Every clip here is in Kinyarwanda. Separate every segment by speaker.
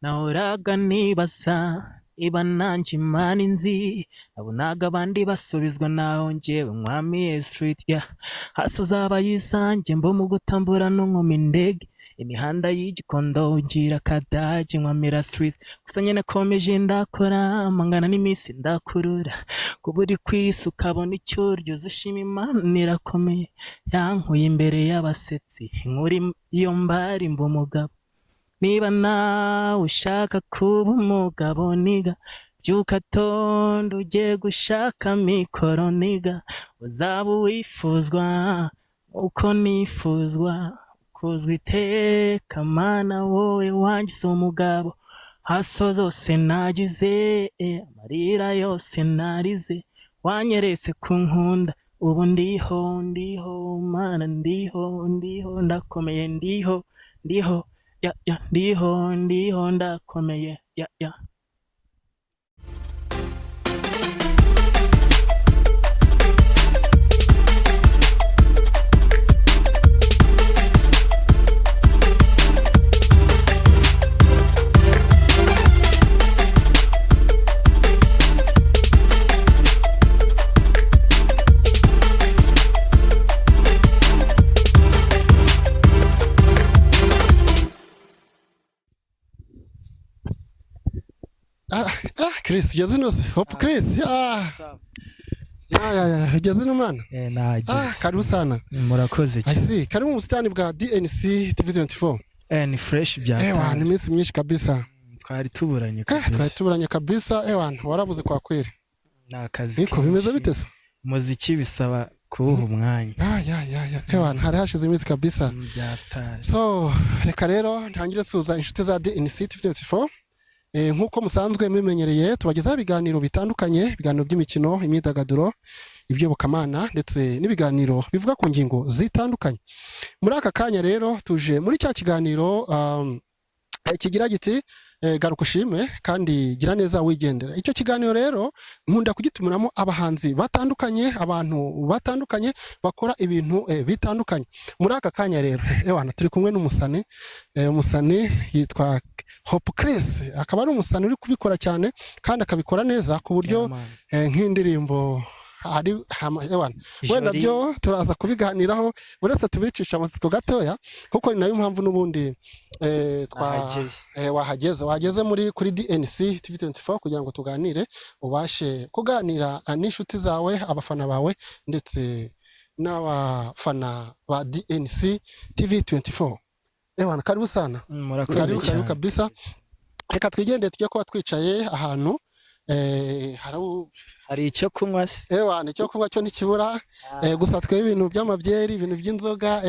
Speaker 1: nahoraga nibaza iba nanjye Imana inzi nabonaga abandi basubizwa naho njyewe mwami street hasi uzaba yisange mbo mu gutambura n'inkumi indege imihanda y'igikondo ngira kadage nkwamira street gusa nyene komeje ndakora mangana n'iminsi ndakurura kuba uri kwisi ukabona icyuryo uzishima Imana irakomeye yankuye imbere y'abasetsi inkuri iyo mbari mba umugabo niba nawe ushaka kuba umugabo niga byuka tondo ugiye gushaka mikoro niga uzaba uwifuzwa uko nifuzwa kuzwa iteka mana wowe wangize umugabo haso zose nagize amarira yose narize wanyeretse kunkunda ubu ndiho mana ndiho ndakomeye ndiho ndiho ndakomeye
Speaker 2: Chris ugeze ino hope Chris ugeze ino mana karibu sana
Speaker 1: murakoze
Speaker 2: cyane karibu mu busitani bwa DNC TV24
Speaker 1: ni fresh byata
Speaker 2: ni iminsi myinshi kabisa
Speaker 1: twari tuburanye
Speaker 2: kabisa warabuze kwa kweli
Speaker 1: nakazi
Speaker 2: niko bimeze bite se
Speaker 1: muziki bisaba kubuha umwanya
Speaker 2: hari hashize iminsi kabisa
Speaker 1: byata
Speaker 2: so reka rero ntangire suza inshuti za DNC TV24 nkuko musanzwe mumenyereye tubagezaho ibiganiro bitandukanye ibiganiro by'imikino imyidagaduro iby'ubukamana ndetse n'ibiganiro bivuga ku ngingo zitandukanye muri aka kanya rero tuje muri cya kiganiro kigira giti garuka ushime kandi gira neza wigendera icyo kiganiro rero nkunda kugitumiramo abahanzi batandukanye abantu batandukanye bakora ibintu bitandukanye muri aka kanya rero turi kumwe n'umusani umusani yitwa Hope Chris akaba ari umusani uri kubikora cyane kandi akabikora neza ku buryo nk'indirimbo ari wenda byo turaza kubiganiraho uretse tubicisha amasiko gatoya kuko ni nayo mpamvu n'ubundi wahageze kuri DNC TV24 kugira ngo tuganire ubashe kuganira n'inshuti zawe abafana bawe ndetse n'abafana ba DNC TV24 karibu sana karibu kabisa reka twigende tujye kuba twicaye ahantu
Speaker 1: hari icyo kunywa se
Speaker 2: icyo kunywa cyo ntikibura gusa twe ibintu by'amabyeri ibintu by'inzoga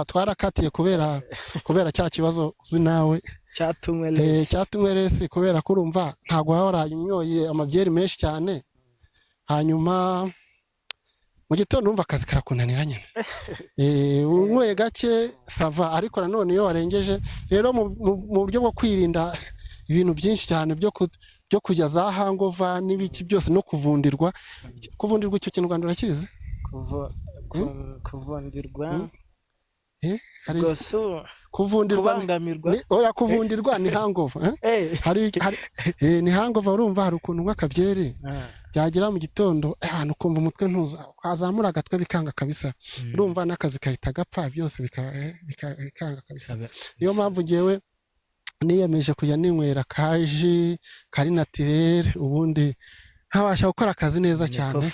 Speaker 2: twarakatiye kubera cya kibazo uzi nawe cyatumwe resi kubera ko urumva ntabwo waba waranyoye amabyeri menshi cyane hanyuma mu gitondo umva akazi karakunanira nyine unyweye gake sava ariko nanone iyo warengeje rero mu buryo bwo kwirinda ibintu byinshi cyane byo kujya za hangova n'ibiki byose no kuvundirwa icyo kintu Rwanda urakizi
Speaker 1: kuvundirwa
Speaker 2: kuvundirwa ni hangova ni hangova urumva hari ukuntu nk'akabyeri byagera mu gitondo ahantu ukumva umutwe ntuza wazamura agatwe bikanga kabisa urumva n'akazi kahita gapfa byose bikanga kabisa niyo mpamvu ngewe niyemeje kujya ninywera kaji kari naturel ubundi nkabasha gukora akazi neza cyane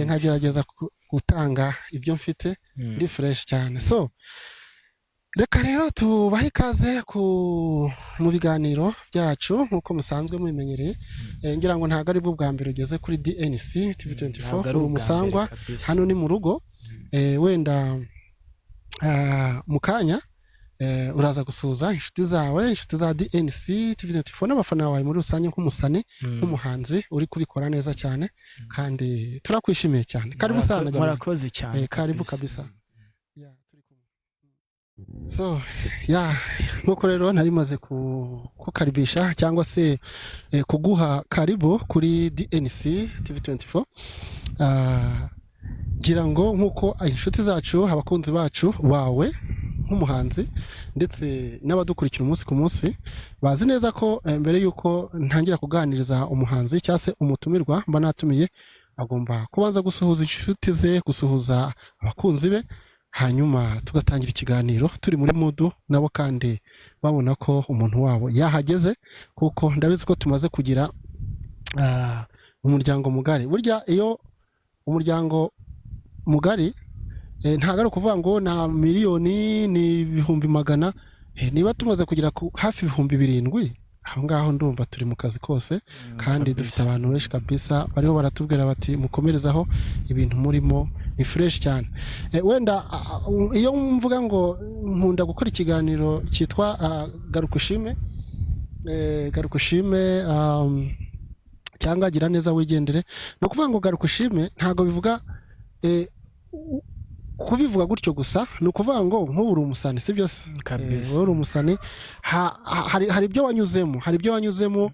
Speaker 2: nkagerageza gutanga ibyo mfite ndi fresh cyane so reka rero tubahe ikaze mu biganiro byacu nk'uko musanzwe mubimenyereye ngira ngo ntabwo ari bwo bwa mbere ugeze kuri DNC TV24 kuri umusangwa hano ni mu rugo wenda mu kanya uraza gusuza inshuti zawe inshuti za DNC TV24 n'abafana bawe muri rusange nk'umusani nk'umuhanzi uri kubikora neza cyane kandi turakwishimiye cyane karibu sana
Speaker 1: murakoze cyane
Speaker 2: karibu kabisa so nkuko rero nari maze kukaribisha cyangwa se kuguha karibu kuri DNC TV24 ngira ngo nkuko inshuti zacu abakunzi bacu bawe nk'umuhanzi ndetse n'abadukurikira umunsi ku munsi bazi neza ko mbere y'uko ntangira kuganiriza umuhanzi cyangwa se umutumirwa mba natumiye agomba kubanza gusuhuza inshuti ze gusuhuza abakunzi be hanyuma tugatangira ikiganiro turi muri mudu nabo kandi babona ko umuntu wabo yahageze kuko ndabizi ko tumaze kugira umuryango mugari burya iyo umuryango mugari ntabwo ari ukuvuga ngo na miliyoni ni ibihumbi magana niba tumaze kugira hafi ibihumbi 7 aho ngaho ndumva turi mu kazi kose kandi dufite abantu benshi kabisa bariho baratubwira bati mukomerezaho ibintu murimo ni fresh cyane wenda iyo mvuga ngo nkunda gukora ikiganiro cyitwa garukushime cyangwa gira neza wigendere no kuvuga ngo garukushime ntago bivuga kubivuga gutyo gusa ni ukuvuga ngo nk'uburi umusani si byose uri umusani hari ibyo wanyuzemo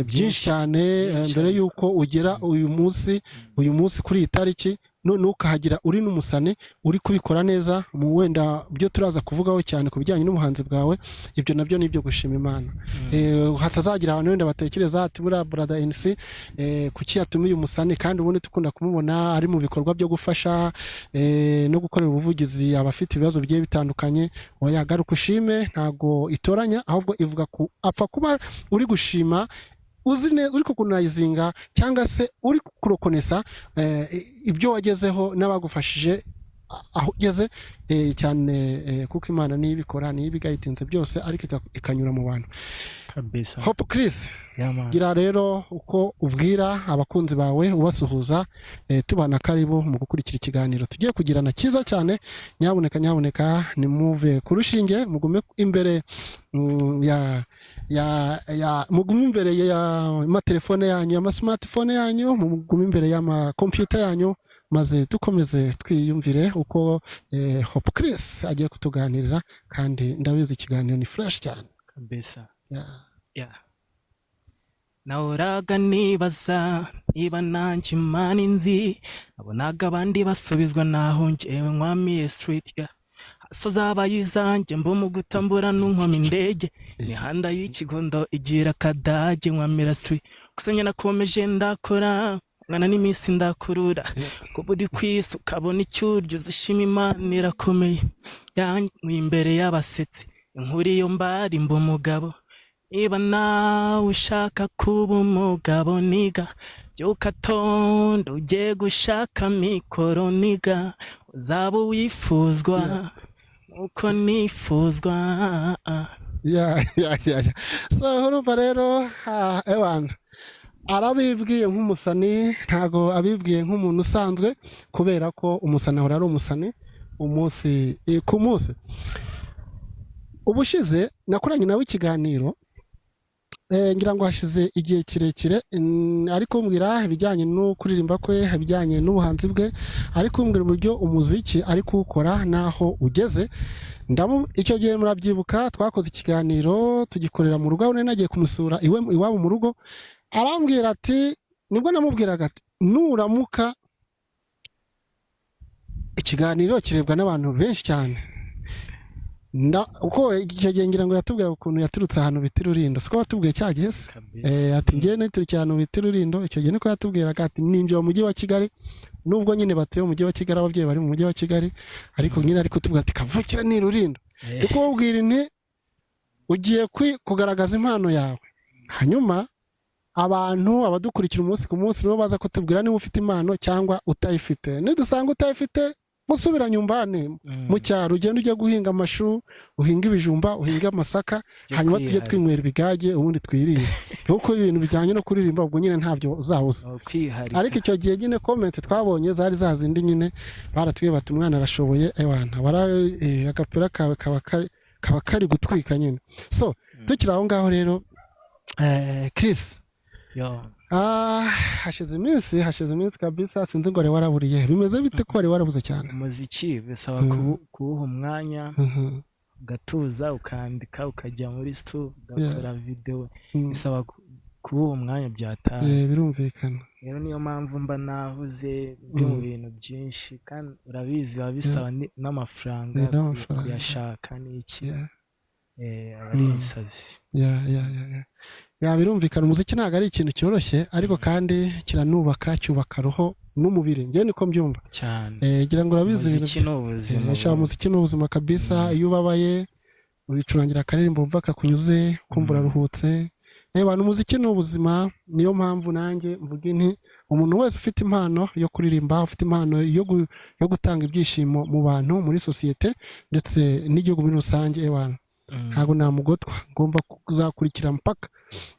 Speaker 2: byinshi cyane mbere y'uko ugera uyu munsi kuri iyi tariki nukahagira uri n'umusani uri kubikora neza mu wenda byo turaza kuvugaho cyane ku bijyanye n'ubuhanzi bwawe ibyo nabyo ni ibyo gushima Imana hatazagira abantu wenda batekereza ati buriya brother NC kuki yatumiye umusani kandi ubundi tukunda kumubona ari mu bikorwa byo gufasha no gukorera ubuvugizi abafite ibibazo bigiye bitandukanye oya garukushime ntago itoranya ahubwo ivuga ku apfa kuba uri gushima uri kukunayizinga cyangwa se uri kurokonesa ibyo wagezeho n'abagufashije aho ugeze cyane kuko Imana niyo ibikora niyo ibigayitinze byose ariko ikanyura mu bantu
Speaker 1: kabisa.
Speaker 2: Hope Chris gira rero uko ubwira abakunzi bawe ubasuhuza tubana karibu mu gukurikira ikiganiro tugiye kugirana cyiza cyane nyabuneka ni move kurushinge mugume imbere mugume imbere ya amatelefone yanyu ama smartphone yanyu mugume imbere y'ama computer yanyu maze dukomeze twiyumvire uko Hope Chris agiye kutuganirira kandi ndabizi ikiganiro ni fresh cyane
Speaker 1: kabisa. Nahoraga nibaza niba nanjye Imana inzi nabonaga abandi basubizwa naho njyewe nkwamiye street hasoza abayizanjye mbo mu gutambura n'unkoma indege imihanda y'ikigondo igira kadage nkwamira street gusa njye nakomeje ndakora ngana n'iminsi ndakurura ko buri kwisi ukabona icyuryo zishima Imana irakomeye yanyu imbere y'abasetsi inkuru iyo mbari mbo mugabo niba nawe ushaka kuba umugabo niga byuka tondo ugiye gushaka mikoro niga uzaba wifuzwa uko nifuzwa
Speaker 2: so urumva rero ewana arabibwiye nk'umusani ntago abibwiye nk'umuntu usanzwe kubera ko umusani ahora ari umusani umunsi ku munsi ubushize nakoranye nawe ikiganiro ngira ngo hashize igihe kirekire ariko mbwira ibijyanye no kuririmba kwe ibijyanye n'ubuhanzi bwe ariko mbwira uburyo umuziki ari kuwukora naho ugeze icyo gihe murabyibuka twakoze ikiganiro tugikorera mu rugo aho nagiye kumusura iwabo mu rugo arambwira ati nibwo namubwiraga ati nuramuka ikiganiro kirebwa n'abantu benshi cyane uko icyo gihe ngira ngo yatubwira ukuntu yaturutse ahantu bita Rulindo siko watubwiye cyageze ati ngiye niturukiye ahantu bita Rulindo icyo gihe niko yatubwiraga ati ninjira mu mujyi wa Kigali nubwo nyine batuye mu mujyi wa Kigali ababyeyi bari mu mujyi wa Kigali ariko nyine ariko tubwira ati kavukira ni Rulindo uko wabwira inti ugiye kugaragaza impano yawe hanyuma abantu abadukurikira umunsi ku munsi nibo baza kutubwira niba ufite impano cyangwa utayifite nidusanga utayifite musubira nyumbani mu cyaro ugenda ujya guhinga amashu uhinga ibijumba uhinga amasaka hanyuma tujye twinywera ibigage ubundi twirire kuko ibintu bijyanye no kuririmba ubwo nyine ntabyo uzahuza ariko icyo gihe nyine comment twabonye zari zazindi nyine baratwiye bati umwana arashoboye ewana agapira kawe kaba kari gutwika nyine so tukiri aho ngaho rero Chris hashize iminsi kabisa sinzi ngo wari waraburiye bimeze bite ko wari warabuze cyane
Speaker 1: umuziki bisaba kuwuha umwanya ugatuza ukandika ukajya muri studio ugakora video bisaba kuba uwo mwanya byataye
Speaker 2: birumvikana
Speaker 1: rero niyo mpamvu mba nahuze ndi mu bintu byinshi kandi urabizi biba bisaba n'amafaranga kuyashaka n'iki aba ari insazi
Speaker 2: birumvikana umuziki ntabwo ari ikintu cyoroshye ariko kandi kiranubaka cyubaka roho n'umubiri njye niko mbyumva
Speaker 1: cyane
Speaker 2: ngira ngo urabizi
Speaker 1: umuziki ni ubuzima
Speaker 2: umuziki ni ubuzima kabisa iyo ubabaye uricurangira akaririmbo wumva kakunyuze kumva uraruhutse abantu umuziki ni ubuzima niyo mpamvu nanjye mvuga nti umuntu wese ufite impano yo kuririmba ufite impano yo gutanga ibyishimo mu bantu muri sosiyete ndetse n'igihugu muri rusange ntabwo namugotwa ngomba kuzakurikira mpaka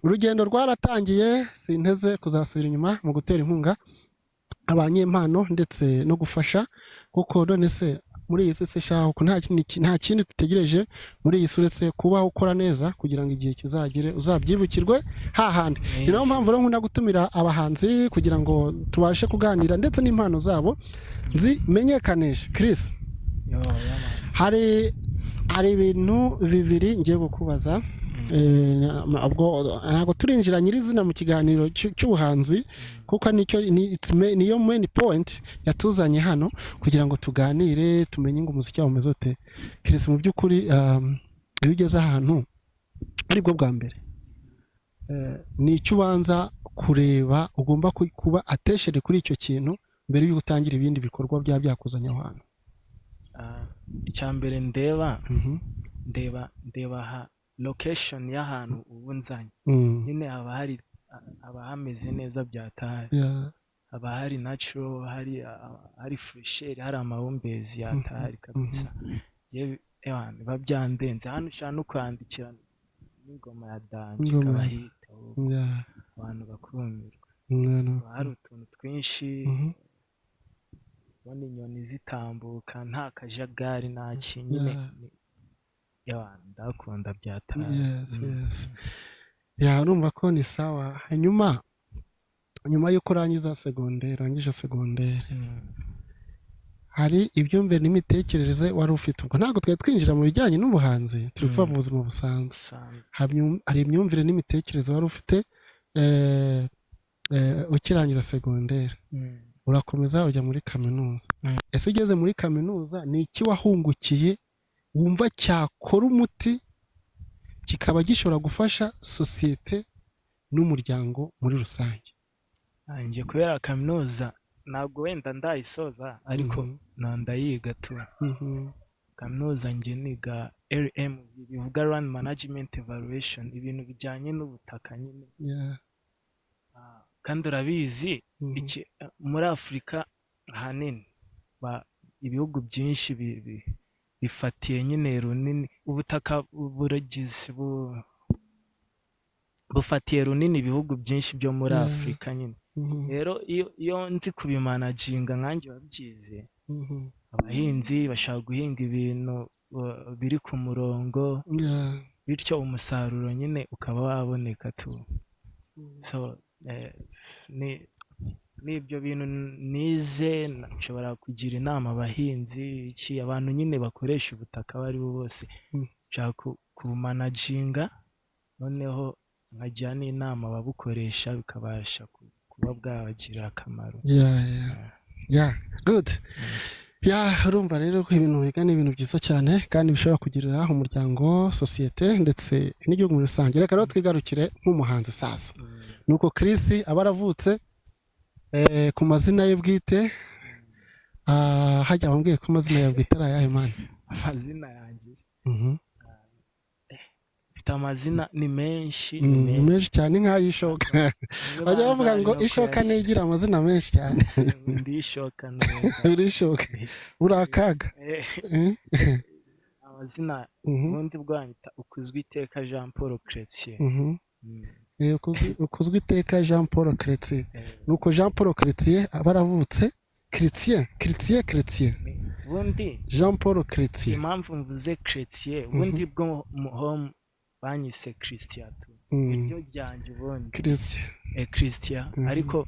Speaker 2: urugendo rwaratangiye sinteze kuzasubira inyuma mu gutera inkunga abanyempano ndetse no gufasha kuko none se muri iyi si shaho nta kindi dutegereje muri iyi si uretse kubaho ukora neza kugira ngo igihe kizagere uzabyibukirwe hahandi ni nayo mpamvu rero nkunda gutumira abahanzi kugira ngo tubashe kuganira ndetse n'impano zabo zimenyekanishe Chris hari ibintu bibiri ngiye kukubaza ntabwo turinjira nyirizina mu kiganiro cy'ubuhanzi kuko niyo main point yatuzanye hano kugira ngo tuganire tumenye ngo umuziki wawe umeze ute Chris mu by'ukuri iyo ugeze ahantu aribwo bwa mbere ni icyo ubanza kureba ugomba kuba ateshere kuri icyo kintu mbere y'uko utangira ibindi bikorwa byaba byakuzanye aho hantu
Speaker 1: icya mbere ndeba location y'ahantu ubu nzanye nyine haba hameze neza byataye haba hari natural hari fresher hari amahumbezi yataye kabisa biba byandenze hano ushaka no kwandikira n'ingoma ya danje ikabahita abantu bakumirwa hari utuntu twinshi ubona inyoni zitambuka nta kajagari nta kinyine ndakunda byataye
Speaker 2: urumva ko ni sawa nyuma y'uko urangije segonderi hari ibyumvire n'imitekerereze wari ufite ubwo ntabwo twari twinjira mu bijyanye n'ubuhanzi turi kuva mu buzima busanzwe hari imyumvire n'imitekerereze wari ufite ukirangiza segonderi urakomeza ujya muri kaminuza ese ugeze muri kaminuza ni iki wahungukiye wumva cyakora umuti kikaba gishobora gufasha sosiyete n'umuryango muri rusange
Speaker 1: njye kubera kaminuza ntabwo wenda ndayisoza ariko ndayiga tu kaminuza njye niga RM bivuga Land Management Evaluation ibintu bijyanye n'ubutaka nyine kandi urabizi muri Afurika ahanini ibihugu byinshi bifatiye nyine runini ubutaka bufatiye runini ibihugu byinshi byo muri Afurika nyine rero iyo nzi kubimanaginga nkanjye wabyize abahinzi bashaka guhinga ibintu biri ku murongo bityo umusaruro nyine ukaba waboneka tu so n'ibyo bintu nize nshobora kugira inama abahinzi abantu nyine bakoresha ubutaka abo ari bo bose nshaka kubumanaginga noneho nkajya n'inama ababukoresha bikabasha kuba bwabagirira akamaro
Speaker 2: good urumva rero ko ibintu wiga ni ibintu byiza cyane kandi bishobora kugirira umuryango sosiyete ndetse n'igihugu muri rusange reka rero twigarukire nk'umuhanzi sasa nuko Chris aba aravutse ku mazina ye bwite hajya bambwiye ko amazina yawe bwite ari ayahe mani
Speaker 1: amazina yanjye mfite amazina ni menshi
Speaker 2: cyane nk'ay'ishoka bajya bavuga ngo ishoka ntigira amazina menshi cyane urishoka uri akaga
Speaker 1: amazina ubundi bwanyita ukuzwe iteka Jean Paul Chrétien
Speaker 2: ukuzwe iteka Jean Paul Chrétien nuko Jean Paul Chrétien aba aravutse Chrétien
Speaker 1: ubundi
Speaker 2: Jean Paul Chrétien
Speaker 1: impamvu mvuze Chrétien ubundi bwo home banyise Christian iryo ryanjye ubundi Christian ariko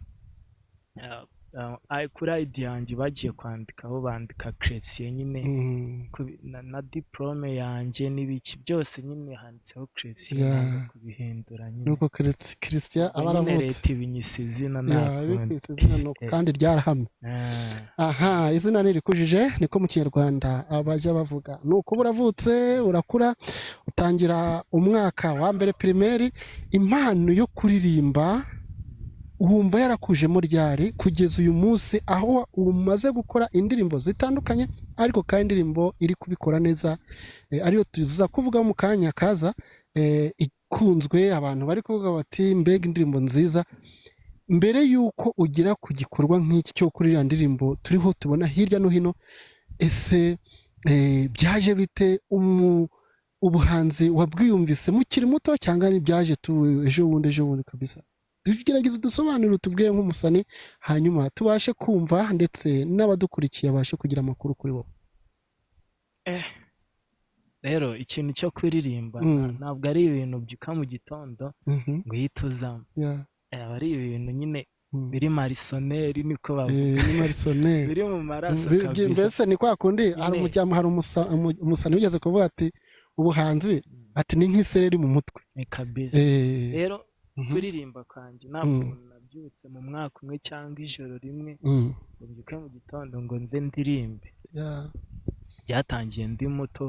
Speaker 1: kuri ID yanjye bagiye kwandikaho bandika Chrétien nyine na diplome yanjye n'ibiki byose nyine handitseho Chrétien ntabwo kubihindura nyine
Speaker 2: nuko Christian aba aravutse
Speaker 1: leta ibinyise izina
Speaker 2: kandi ryarahamye aha izina ntirikujije niko mu kinyarwanda abajya bavuga nuko uravutse urakura utangira umwaka wa mbere primaire impano yo kuririmba wumva yarakujemo ryari kugeza uyu munsi aho umaze gukora indirimbo zitandukanye ariko kandi indirimbo iri kubikora neza ariyo tuza kuvuga mu kanya kaza ikunzwe abantu bari kuvuga bati mbega indirimbo nziza mbere y'uko ugira ku gikorwa nk'iki cyo kuririmba indirimbo turiho tubona hirya no hino ese byaje bite ubuhanzi wabwiyumvise mukiri muto cyangwa byaje ejo bundi kabisa tugerageze dusobanure tubwire nk'umusani hanyuma tubashe kumva ndetse n'abadukurikiye abashe kugira amakuru kuri wowe
Speaker 1: rero ikintu cyo kuririmba ntabwo ari ibintu byuka mu gitondo ngo uhite uzamo aba ari ibintu nyine biri marisoneri niko bavuga biri mu maraso kabisa
Speaker 2: mbese ni kwa kundi hari umusani wigeze kuvuga ati ubuhanzi ati ni nk'isereri mu mutwe
Speaker 1: kabisa rero kuririmba kwanjye ntabwo nabyutse mu mwaka umwe cyangwa ijoro rimwe ngo mbyuke mu gitondo ngo nze ndirimbe byatangiye ndi muto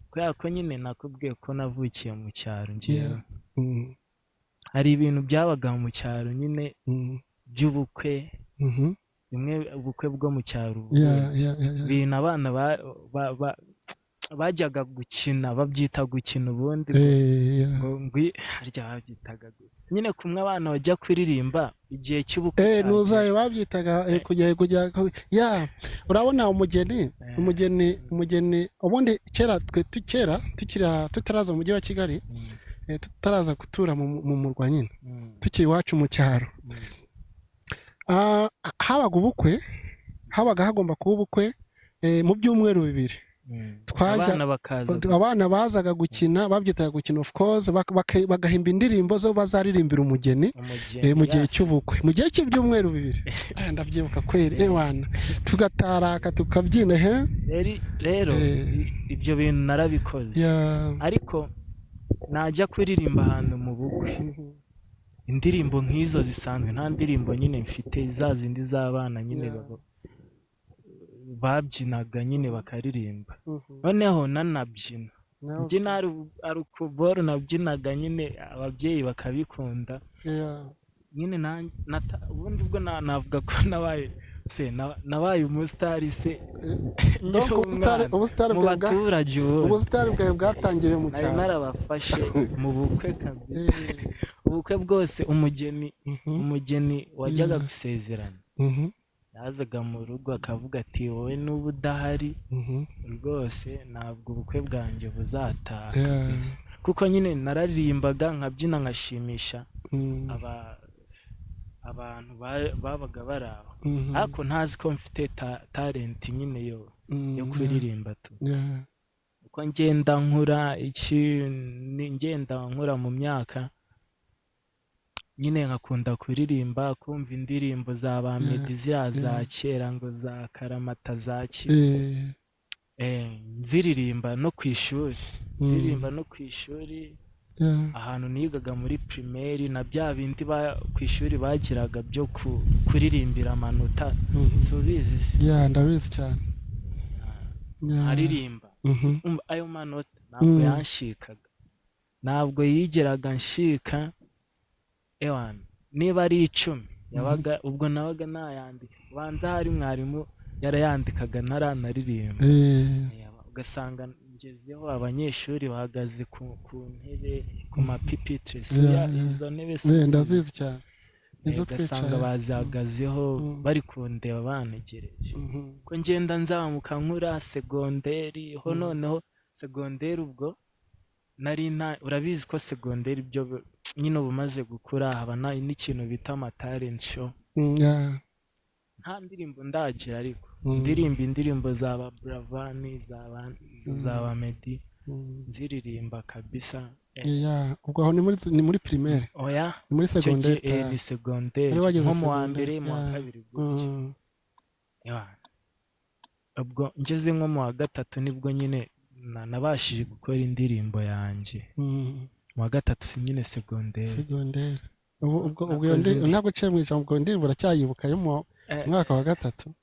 Speaker 1: kubera ko nyine nakubwiye ko navukiye mu cyaro ngewe hari ibintu byabaga mu cyaro nyine by'ubukwe bimwe ubukwe bwo mu cyaro ibintu abana bajyaga gukina babyita gukina ubundi ngo harya babyitaga nyine kumwe abana bajya kuririmba igihe cy'ubukwe
Speaker 2: nuzaye babyitaga kujya urabona umugeni ubundi kera tutaraza mu mujyi wa Kigali tutaraza gutura mu murwa nyine tukiri iwacu mu cyaro habaga ubukwe habaga hagomba kuba ubukwe mu byumweru bibiri abana bazaga gukina babyitaga gukina of course bagahimba indirimbo zo bazaririmbira umugeni mu gihe cy'ubukwe mu gihe cy'ibyumweru bibiri ndabyibuka kweri ewana tugataraka tukabyina
Speaker 1: rero ibyo bintu narabikoze ariko najya kuririmba ahantu mu bukwe indirimbo nk'izo zisanzwe nta ndirimbo nyine mfite za zindi z'abana nyine babyinaga nyine bakaririmba noneho nanabyina mbyina ari ukuboro nabyinaga nyine ababyeyi bakabikunda nyine ubundi bwo navuga ko nabaye umusitari se mu baturage
Speaker 2: ubusitari bwawe bwatangiriye mu cyaro
Speaker 1: narabafashe mu bukwe kabisa ubukwe bwose umugeni wajyaga gusezerana yazaga mu rugo akavuga ati wowe n'ubu udahari rwose ntabwo ubukwe bwanjye buzataha kuko nyine nararirimbaga nkabyina nkashimisha abantu babaga bari aho ariko ntazi ko mfite talenti nyine yo kuririmba tu uko ngenda nkura mu myaka nyine nkakunda kuririmba kumva indirimbo za ba Meddy za kera ngo za Karamata za nziririmba no ku ishuri ahantu nigaga muri primaire na bya bindi ku ishuri bagiraga byo kuririmbira amanota tubizi
Speaker 2: ndabizi cyane
Speaker 1: aririmba ayo manota ntabwo yanshikaga ntabwo yigeraga nshika ewana niba ari 10 yabaga ubwo nabaga nayandika ubanza hari mwarimu yarayandikaga ntaranaririmba ugasanga ngezeho abanyeshuri bahagaze ku ntebe ku mapipitre izo ntebe
Speaker 2: ndazizi cyane
Speaker 1: ugasanga bazihagazeho bari kundeba bantegereje ko ngenda nzamuka nkura segonderi ho noneho segonderi ubwo urabizi ko segonderi byo nyine ubumaze gukura haba n'ikintu bita amatalent show nta ndirimbo ndagira ariko indirimbo za ba Bravani za ba Meddy nziririmba kabisa.
Speaker 2: Ubwo aho ni muri primaire?
Speaker 1: Oya,
Speaker 2: ni muri secondaire?
Speaker 1: ni secondaire, nko mu wa mbere mu wa kabiri gutyo. Ubwo ngeze nko mu wa gatatu nibwo nyine nabashije gukora indirimbo yanjye. Mu wa gatatu si nyine secondaire.
Speaker 2: Ubwo ntabwo uciye mu ijambo indirimbo uracyayibuka yo mu mwaka wa gatatu?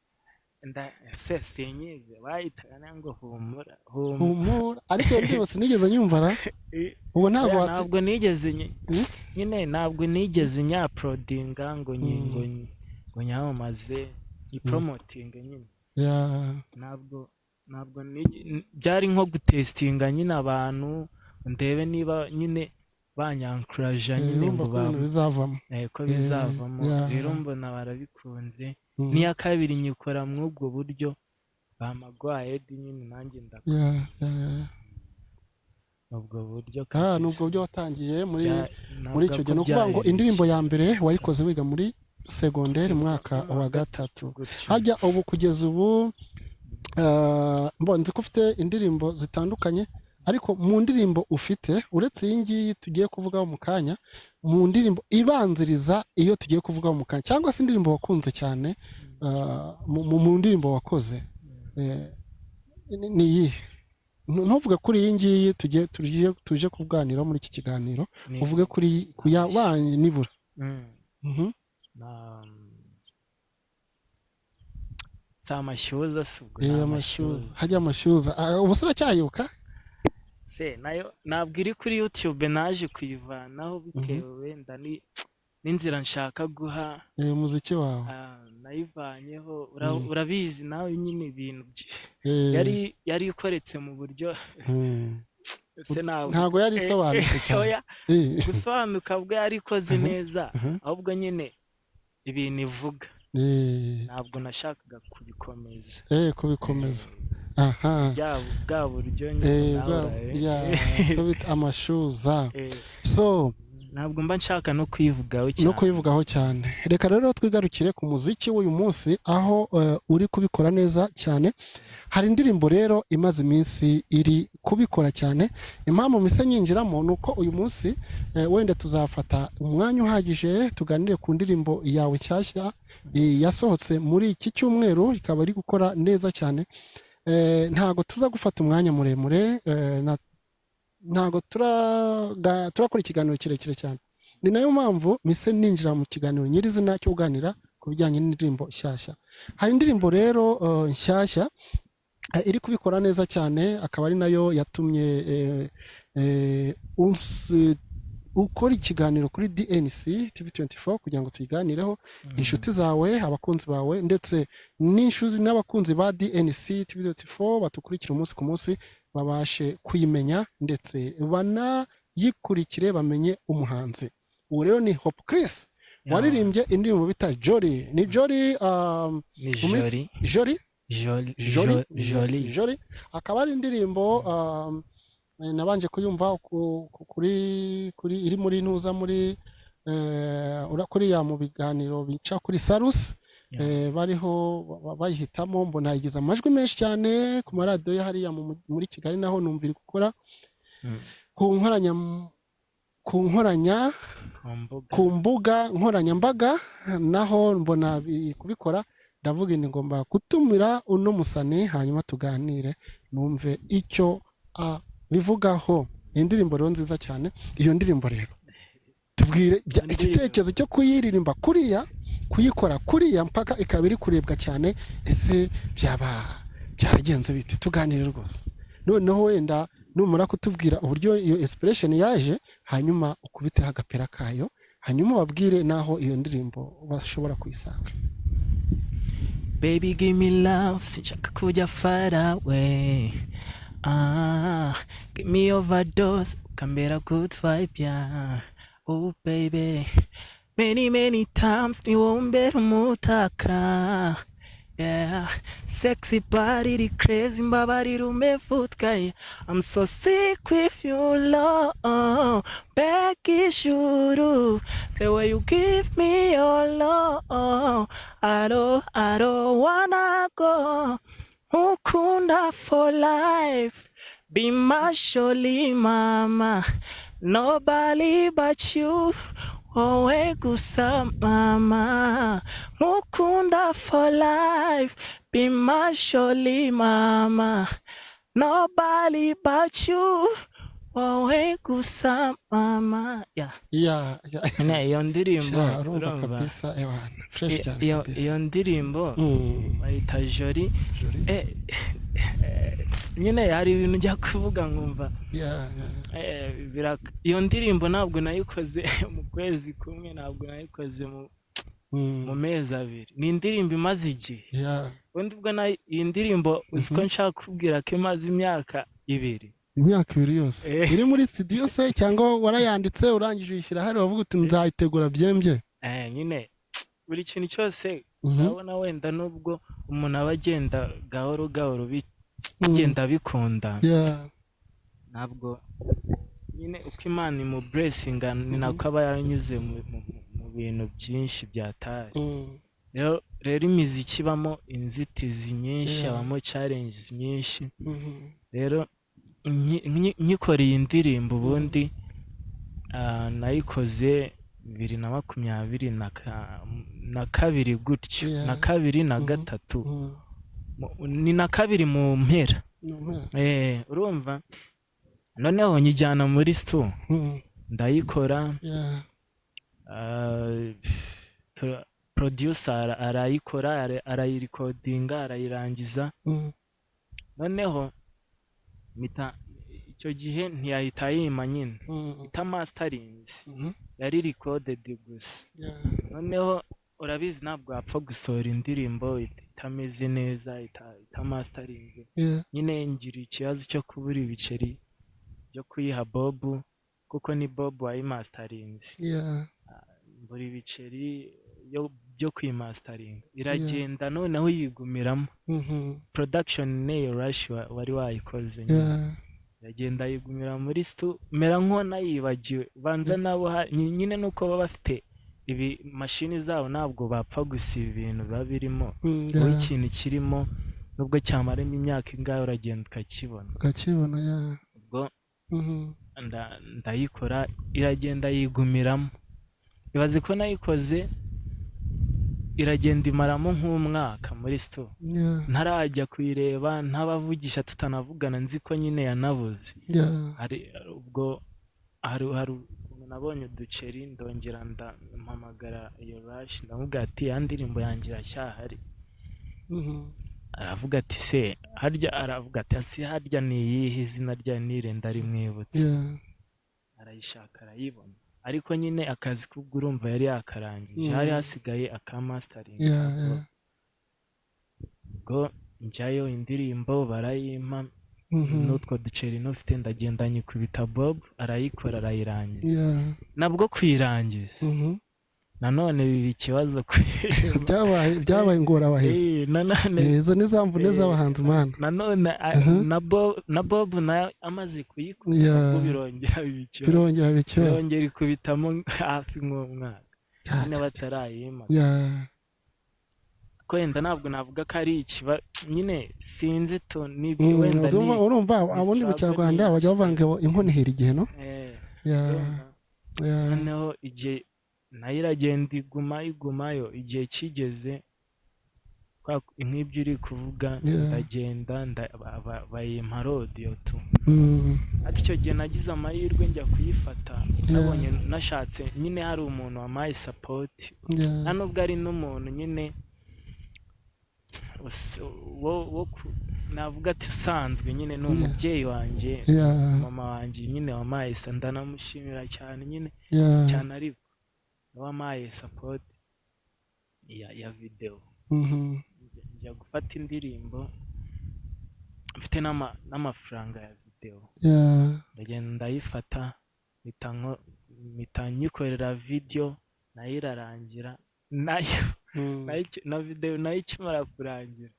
Speaker 1: Sinyize bayitaga nango humura.
Speaker 2: Ariko iyo ndirimbo sinigeze nyumva ubu
Speaker 1: ntabwo nigeze nyine ntabwo nigeze nyaprodinga ngo nyamamaze promoting nyine. Ntabwo byari nko gutestinga nyine abantu ndebe niba nyine banyankuraje nyine ngo
Speaker 2: bizavamo
Speaker 1: ko bizavamo. Rero mbona barabikunze. Niya kabiri nyikora muri ubwo buryo bamagwaye nyine nanjye ndakora ubwo buryo.
Speaker 2: Nubwo buryo watangiye muri icyo gihe. No kuvuga ngo indirimbo ya mbere wayikoze wiga muri secondaire mwaka wa gatatu. Hajya ubu kugeza ubu nzi ko ufite indirimbo zitandukanye, ariko mu ndirimbo ufite uretse iyi ngiyi tugiye kuvugaho mu kanya, mu ndirimbo ibanziriza iyo tugiye kuvugaho mu kanya, cyangwa se indirimbo wakunze cyane mu ndirimbo wakoze ni iyihe? Ntuvuge kuri iyi ngiyi tuje kuganira muri iki kiganiro, uvuge kuri yabaye nibura.
Speaker 1: Amashyuza
Speaker 2: amashyuza. Hajya amashyuza ubu se uracyayibuka?
Speaker 1: Nayo ntabwo iri kuri YouTube, naje kuyivanaho bitewe wenda n'inzira nshaka guha
Speaker 2: umuziki wawe.
Speaker 1: Nayivanyeho, urabizi nawe nyine ibintu yari ikoretse mu buryo
Speaker 2: ntabwo yari isobanutse cyane.
Speaker 1: Gusobanuka bwo yari ikoze neza, ahubwo nyine ibintu ivuga ntabwo nashakaga kubikomeza. Bwa buryo
Speaker 2: nyine amashyuza.
Speaker 1: Ntabwo mba nshaka no kuyivugaho
Speaker 2: cyane. Reka rero twigarukire ku muziki w'uyu munsi, aho uri kubikora neza cyane. Hari indirimbo rero imaze iminsi iri kubikora cyane. Impamvu mise nyinjiramo nuko uyu munsi wenda tuzafata umwanya uhagije tuganire ku ndirimbo yawe nshyashya yasohotse muri iki cyumweru, ikaba ari gukora neza cyane. Ntago tuza gufata umwanya muremure, ntago turakora ikiganiro kirekire cyane. Ni nayo mpamvu mise ninjira mu kiganiro nyirizina cyo kuganira ku bijyanye n'indirimbo nshyashya. Hari indirimbo rero nshyashya iri kubikora neza cyane, akaba ari nayo yatumye ukora ikiganiro kuri DNC TV24 kugira ngo tuyiganireho. Inshuti zawe, abakunzi bawe, ndetse n'inshuti n'abakunzi ba DNC TV24 batukurikira umunsi ku munsi babashe kuyimenya ndetse banayikurikire bamenye umuhanzi. Ubu rero ni Hope Chris waririmbye indirimbo bita Jolly. Ni Jolly Jolly akaba ari indirimbo nabanje kuyumva kuri iri muri ntuza muri urakuriya mu biganiro bica kuri Salus. Bariho bayihitamo, mbona yagize amajwi menshi cyane ku maradiyo ya hariya muri Kigali, naho numvira gukora ku mbuga nkoranyambaga, naho mbona kubikora. Ndavuga ni ngomba gutumira uno musani hanyuma tuganire numve icyo bivugaho. Indirimbo rero nziza cyane. Iyo ndirimbo rero tubwire igitekerezo cyo kuyiririmba kuriya, kuyikora kuriya mpaka ikaba iri kurebwa cyane. Ese byaragenze bite? Tuganire rwose. Noneho wenda numara kutubwira uburyo iyo inspiration yaje, hanyuma ukubiteho agapera kayo, hanyuma babwire naho iyo ndirimbo bashobora kuyisanga.
Speaker 1: Baby give me love, sinshaka kujya far away. Give me overdose, ukambera good vibe, yeah. Oh baby, many times ni wombera umutaka, yeah. Sexy body, crazy mbabarira umevutka, yeah. I'm so sick with you, love. Back ijuru, the way you give me your love. I don't wanna go. Ukunda for life, Be my surely mama, nobody but you. Wowe gusa mama, mukunda for life. Be my surely mama, nobody but you. Wowe gusa mama.
Speaker 2: Yeah.
Speaker 1: Iyo ndirimbo
Speaker 2: Sha, urumva kabisa ewana fresh cyane kabisa.
Speaker 1: Iyo ndirimbo bayita Joli. Nyine hari ibintu njya kuvuga nkumva. Iyo ndirimbo ntabwo nayikoze mu kwezi kumwe, ntabwo nayikoze mu mezi abiri. Ni indirimbo imaze igihe. Ubundi bwo iyi ndirimbo uziko nshaka kubwira ko imaze imyaka 2.
Speaker 2: Imyaka 2 yose iri muri studio se cyangwa warayanditse urangije uyishyira hari wavuga uti nzayitegura byembye?
Speaker 1: Nyine buri kintu cyose urabona wenda nubwo umuntu aba agenda gahoro gahoro bigenda bikunda. Ntabwo nyine uko Imana mu blessinga ni nako aba yanyuze mu bintu byinshi byataye. Rero imiziki ibamo inzitizi nyinshi, abamo challenges nyinshi. Rero nyikora iyi ndirimbo ubundi nayikoze 2022 gutyo, na 2 na 3 ni na 2 mu mpera. Urumva noneho nyijyana muri stu ndayikora. Producer arayikora, arayirecordinga, arayirangiza. Noneho icyo gihe ntiyahita yima nyine, ita mastering, yari recorded gusa. Noneho urabizi ntabwo wapfa gusohora indirimbo itameze neza, ita mastering. Nyine ngira ikibazo cyo kubura ibiceri byo kuyiha Bob, kuko ni Bob wayimastering. Mbura ibiceri byo kuyimastering, iragenda noneho yigumiramo. Production nayo Rush wari wayikoze iragenda yigumira muri stu, mera nko nayibagiwe. Banza nabo nyine nuko baba bafite ibi mashini zabo, ntabwo bapfa gusiba ibintu biba birimo. Wowe ikintu kirimo nubwo cyamaremo imyaka ingahe uragenda
Speaker 2: ukakibona.
Speaker 1: Ubwo ndayikora iragenda yigumiramo. Ibaze ko nayikoze iragenda imaramo nk'umwaka muri stu, ntarajya kuyireba, ntabavugisha, tutanavugana, nzi ko nyine yanabuze. Ubwo hari umuntu nabonye uduceri, ndongera mpamagara iyo Rush ndamubwira ati ya ndirimbo yanjye iracyahari. Aravuga ati se harya, aravuga ati si harya ni iyihe izina rya nirenda rimwibutse. Arayishaka arayibona, ariko nyine akazi kubwo urumva yari yakarangije, hari hasigaye akamastering. Ubwo njyayo indirimbo barayimpa, n'utwo duceri nufite ndagenda nyikubita Bob, arayikora arayirangiza. Nabwo kuyirangiza nanone biba ikibazo
Speaker 2: byabaye ingorabahizi. Izo ni za mvune z'abahanzi mana.
Speaker 1: Nanone na Bob nayo amaze kuyikora birongera bikibazo, birongera ikubitamo hafi nk'umwaka nyine batarayima. Wenda ntabwo navuga ko ari ikiba nyine, sinzi to nibi wenda ni
Speaker 2: urumva abundi mu Kinyarwanda bajya bavanga inkono ihera igihe, no?
Speaker 1: Noneho igihe nayo iragenda igumayo, igihe kigeze nk'ibyo uri kuvuga, ndagenda bayimpa audio tu. Ariko icyo gihe nagize amahirwe njya kuyifata, nabonye nashatse nyine hari umuntu wampaye support, nta nubwo ari n'umuntu nyine navuga ati usanzwe, nyine ni umubyeyi wanjye, mama wanjye nyine wampaye, ndanamushimira cyane nyine cyane, ariko wampaye support ya video. Njya gufata indirimbo mfite n'amafaranga ya video, ndagenda ndayifata, mpita nyikorera video, nayo irarangira, na video nayo ikimara kurangira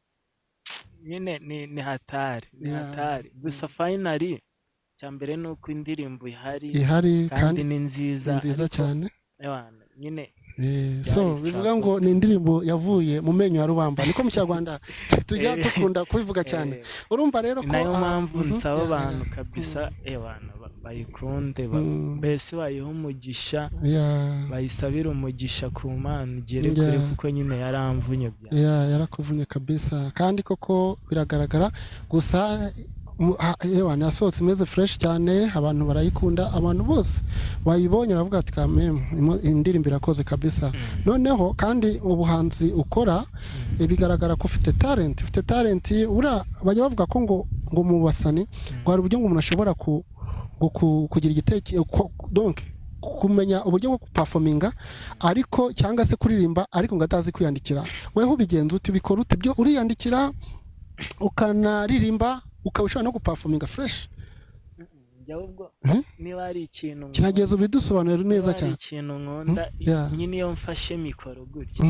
Speaker 1: nyine ni hatari. Gusa finally cyambere nuko indirimbo ihari kandi ni nziza
Speaker 2: cyane.
Speaker 1: Nyine
Speaker 2: So bivuga ngo ni indirimbo yavuye mu menyo ya rubamba niko mu Kinyarwanda tujya dukunda kubivuga cyane. Urumva rero ko
Speaker 1: nayo mpamvu nsaba abantu kabisa bayikunde mbese bayiha umugisha bayisabira umugisha ku Mana igere kure kuko nyine yaramvunye
Speaker 2: yarakuvunye kabisa kandi koko biragaragara gusa yewana yasohotse imeze fresh cyane abantu barayikunda abantu bose bayibonye aravuga ati kameme indirimbo irakoze kabisa. Noneho kandi ubuhanzi ukora bigaragara ko ufite talent bajya bavuga ko ngo mu basani gwari uburyo ngo umuntu ashobora kugira igitekerezo donc kumenya uburyo bwo performinga ariko cyangwa se kuririmba ariko ngo atazi kwiyandikira. Weho bigenza uti bikora uti byo uriyandikira ukanaririmba ukabashobora no guperforminga fresh.
Speaker 1: Ubwo niba ari ikintu
Speaker 2: kirageza ubidusobanurira neza cyane
Speaker 1: ikintu nkunda nyine iyo mfashe mikoro gutya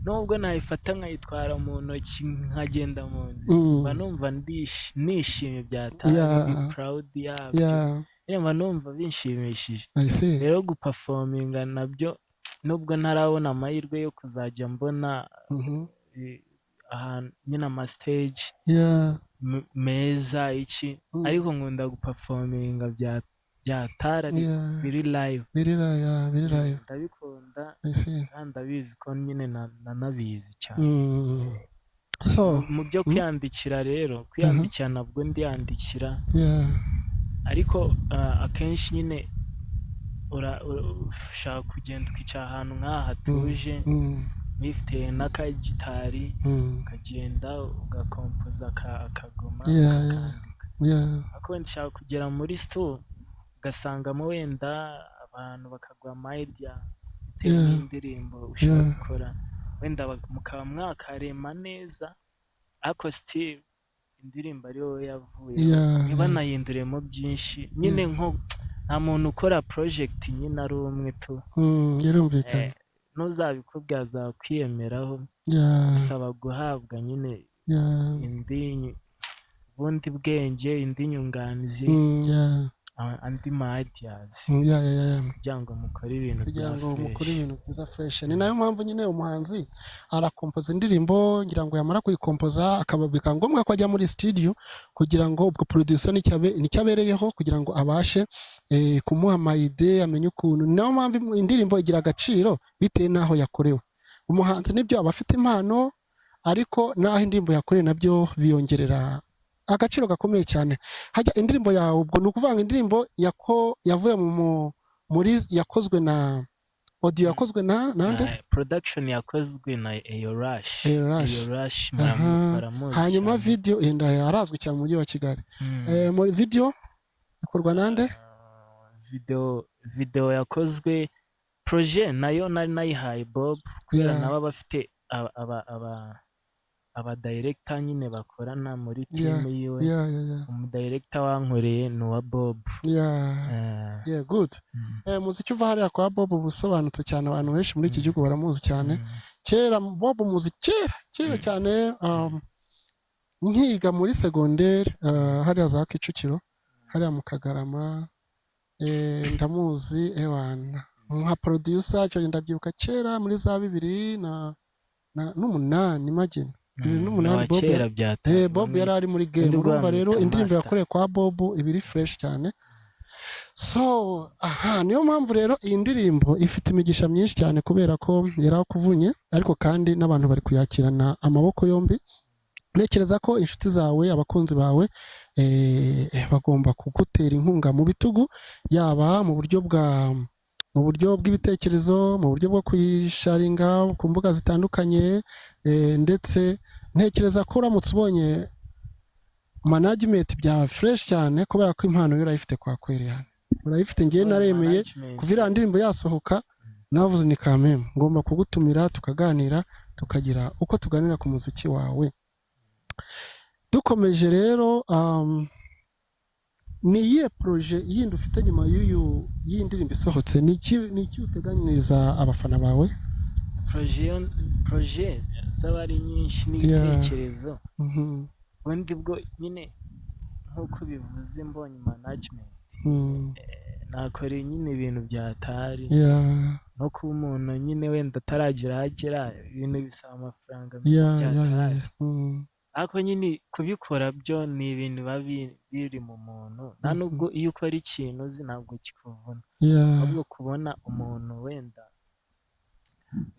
Speaker 1: nubwo nayifata nkayitwara mu ntoki nkagenda mu nzu mba numva nishimye byatari proud yabyo mba numva binshimishije. Rero guperforminga nabyo nubwo ntarabona amahirwe yo kuzajya mbona ahantu nyine amastage meza iki ariko nkunda guperforminga byatara biri live ndabikunda kandi ndabizi ko nyine nanabizi cyane.
Speaker 2: So
Speaker 1: mu byo kwiyandikira rero kwiyandikira nabwo ndiyandikira ariko akenshi nyine ushaka kugenda ukicara ahantu nk'aha hatuje bifite n'akagitari ukagenda ugakompoza akagoma ariko wenda ushaka kugera muri store ugasangamo wenda abantu bakagwa idea bitewe n'indirimbo ushaka gukora wenda mukaba mwakarema neza ariko still indirimbo ari wowe yavuye niba nayinduremo byinshi nyine nko nta muntu ukora project nyine ari umwe tu
Speaker 2: yarumvikana
Speaker 1: ntuzabikubwira azakwiyemeraho usaba guhabwa nyine indi bundi bwenge indi nyunganizi andi ideas kugira ngo mukore ibintu
Speaker 2: byiza fresh. Ni nayo mpamvu nyine umuhanzi arakompoza indirimbo ngira ngo yamara kuyikompoza akababika ngombwa ko ajya muri studio kugira ngo ubwo producer nicyabereyeho kugira ngo abashe kumuha amayide amenye ukuntu. Nayo mpamvu indirimbo igira agaciro bitewe naho yakorewe. Umuhanzi nibyo aba afite impano ariko naho indirimbo yakorewe nabyo biyongerera agaciro gakomeye cyane. Hajya indirimbo yawe ubwo ni ukuvanga indirimbo yavuye muri yakozwe na audio yakozwe na nande
Speaker 1: production yakozwe na Eyorush
Speaker 2: hanyuma video arazwi cyane mu mujyi wa Kigali. Muri video ikorwa nande
Speaker 1: video yakozwe projet nayo nari nayihaye Bob kubera nabo bafite aba director nyine bakorana muri team yiwe. Umudirector wankoreye ni wa Bob.
Speaker 2: Good. Muziki uva hariya kwa Bob ubusobanutse cyane abantu benshi muri iki gihugu baramuzi cyane. Kera Bob muziki kera cyane nkiga muri secondaire hariya za Kicukiro hariya mu Kagarama ndamuzi ewana nka producer cyo ndabyibuka kera muri za 2008 imagine Bob yari ari muri game. Urumva rero indirimbo yakoreye kwa Bob ibiri fresh cyane. So niyo mpamvu rero iyi ndirimbo ifite imigisha myinshi cyane kubera ko yarakuvunye ariko kandi n'abantu bari kuyakirana amaboko yombi. Nekereza ko inshuti zawe abakunzi bawe bagomba kugutera inkunga mu bitugu yaba mu buryo bw'ibitekerezo mu buryo bwo kuyisharinga ku mbuga zitandukanye ndetse ntekereza ko uramutse ubonye management bya fresh cyane kubera ko impano yo urayifite kwa kwereyana urayifite ngiye naremeye kuvira indirimbo yasohoka navuze ni kameme ngomba kugutumira tukaganira tukagira uko tuganira ku muziki wawe. Dukomeje rero ni iyihe projet yindi ufite nyuma y'iyi ndirimbo isohotse ni iki uteganyiriza abafana bawe?
Speaker 1: Projet z'abari nyinshi n'ibitekerezo ubundi bwo nyine nk'uko bivuze mbonye management nakora nyine ibintu byatari no kuba umuntu nyine wenda ataragira aho agera ibintu bisaba amafaranga byatari ariko nyine kubikora byo ni ibintu biba biri mu muntu nta nubwo iyo ukora ikintu uzi ntabwo kikuvuna ahubwo kubona umuntu wenda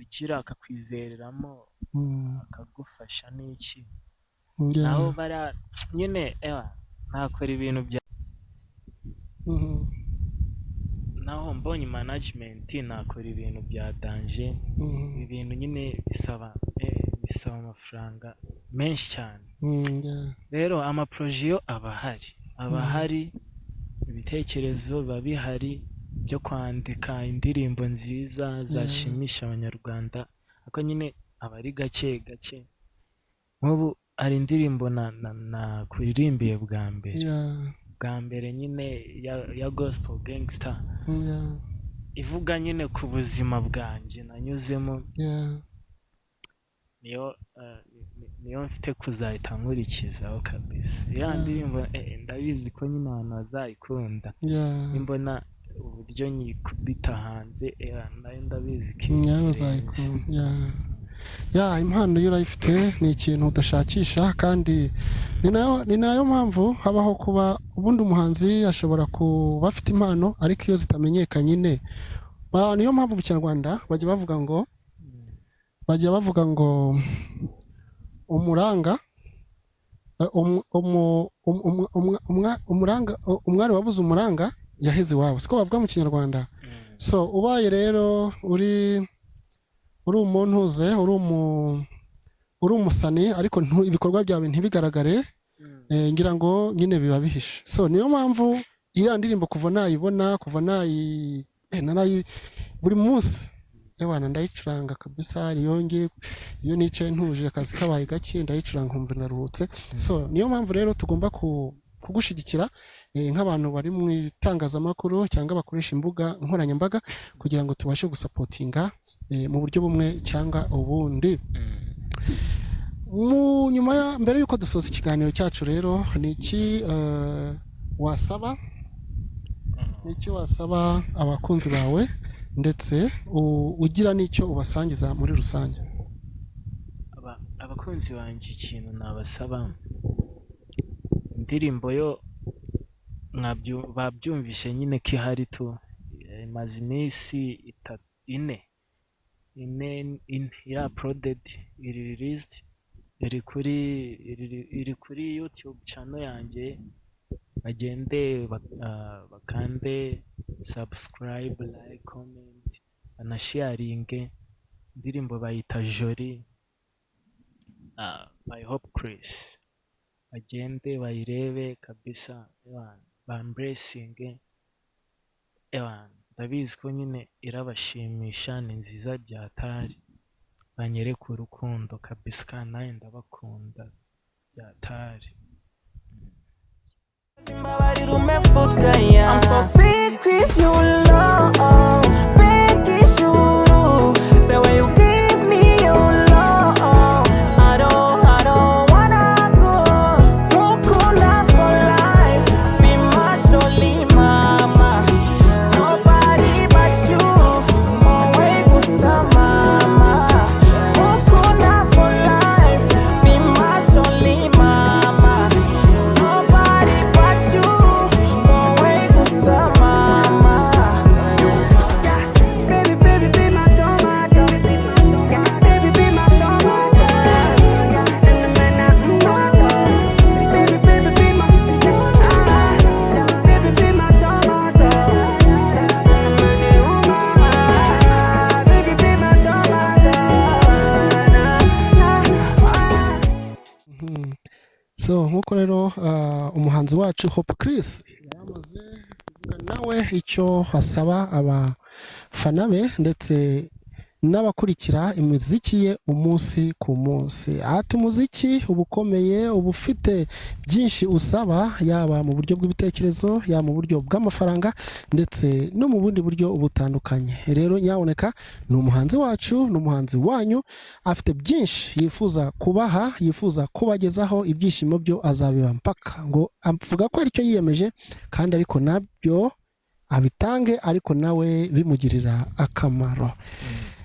Speaker 1: ugira akakwizereramo akagufasha n'iki naho bara nyine nakora ibintu bya naho mbonye management nakora ibintu bya danger ibintu nyine bisaba amafaranga menshi cyane rero amaproje yo aba ahari ibitekerezo biba bihari byo kwandika indirimbo nziza zashimisha abanyarwanda ariko nyine aba ari gake nk'ubu hari indirimbo nakuririmbiye bwa mbere nyine ya gospel gangster ivuga nyine ku buzima bwanjye nanyuzemo niyo mfite kuzahita nkurikizaho kabisa iriya ndirimbo ndabizi ko nyine abantu bazayikunda nimbona uburyo nyikubita hanze nayo ndabizi ko impano yo urayifite ni ikintu udashakisha kandi ni nayo mpamvu habaho kuba ubundi umuhanzi ashobora kuba afite impano ariko iyo zitamenyekanye nyine niyo mpamvu mu Kinyarwanda bajya bavuga ngo umuranga umwari wabuze umuranga yaheze iwabo siko bavuga mu Kinyarwanda so ubaye rero uri umuntu uze uri umusani ariko ibikorwa byawe ntibigaragare ngira ngo nyine biba bihishe so niyo mpamvu iriya ndirimbo kuva nayibona buri munsi ndayicuranga kabisa iyo nicaye ntuje akazi kabaye gake ndayicuranga nkumva naruhutse so niyo mpamvu rero tugomba kugushigikira nk'abantu bari mu itangazamakuru cyangwa bakoresha imbuga nkoranyambaga kugira ngo tubashe gusapotinga mu buryo bumwe cyangwa ubundi nyuma mbere y'uko dusoza ikiganiro cyacu rero ni iki wasaba abakunzi bawe ndetse ugira n'icyo ubasangiza muri rusange abakunzi banjye ikintu nabasaba indirimbo yo babyumvishe nyine ko ihari tu imaze iminsi ine iri uploaded iri released iri kuri YouTube channel yanjye bagende bakande subscribe like comment banasharinge indirimbo bayita Joli by Hope Chris bagende bayirebe kabisa bamblessinge ndabizi ko nyine irabashimisha ni nziza byatari banyereka urukundo kabisa kandi nawe ndabakunda byatari
Speaker 3: I'm so sick with you love begging you the way you give me your love I don't wanna go Mukunda for life be my Joli mama nobody but you always kusa mama Mukunda for life be my Joli mama nobody but you always kusa mama baby be my tomato baby be my tomato baby be my baby be my tomato baby be my tomato
Speaker 2: so nk'uko rero umuhanzi wacu Hope Chris yamaze kuvuga nawe icyo asaba abafana be ndetse n'abakurikira imiziki ye umunsi ku munsi ati umuziki uba ukomeye uba ufite byinshi usaba yaba mu buryo bw'ibitekerezo yaba mu buryo bw'amafaranga ndetse no mu bundi buryo butandukanye rero nyaboneka ni umuhanzi wacu ni umuhanzi wanyu afite byinshi yifuza kubaha yifuza kubagezaho ibyishimo byo azabiba mpaka ngo avuga ko aricyo yiyemeje kandi ariko nabyo abitange ariko nawe bimugirira akamaro.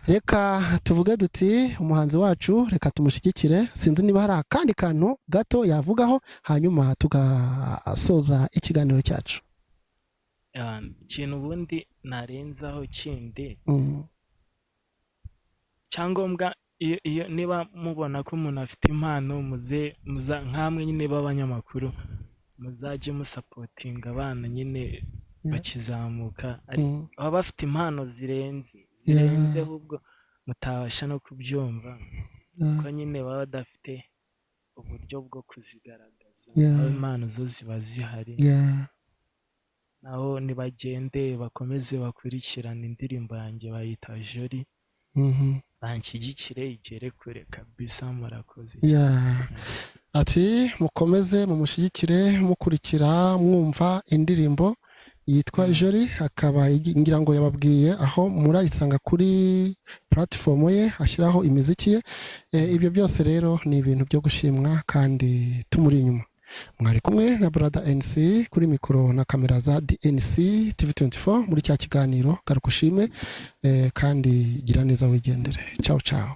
Speaker 2: Reka tuvuge duti umuhanzi wacu reka tumushyigikire, sinzi niba hari akandi kantu gato yavugaho hanyuma tugasoza ikiganiro cyacu.
Speaker 1: Ikintu ubundi narenzaho kindi cyangombwa iyo niba mubona ko umuntu afite impano nkamwe nyine b'abanyamakuru muzajye musapotinga abana nyine bakizamuka baba bafite impano zirenze ahubwo mutabasha no kubyumva kuko nyine baba badafite uburyo bwo kuzigaragaza aho impano zo ziba zihari. Naho nibagende bakomeze bakurikirana indirimbo yanjye bayita Joli, banshyigikire igere kure kabisa, murakoze.
Speaker 2: Ati mukomeze mumushyigikire mukurikira mwumva indirimbo yitwa Joli, akaba ngira ngo yababwiye aho murayisanga kuri platform ye ashyiraho imiziki ye. Ibyo byose rero ni ibintu byo gushimwa kandi tumuri inyuma. Mwari kumwe na Brother NC kuri mikoro na kamera za DNC TV24 muri cya kiganiro garuka ushime kandi gira neza wigendere. Ciao ciao.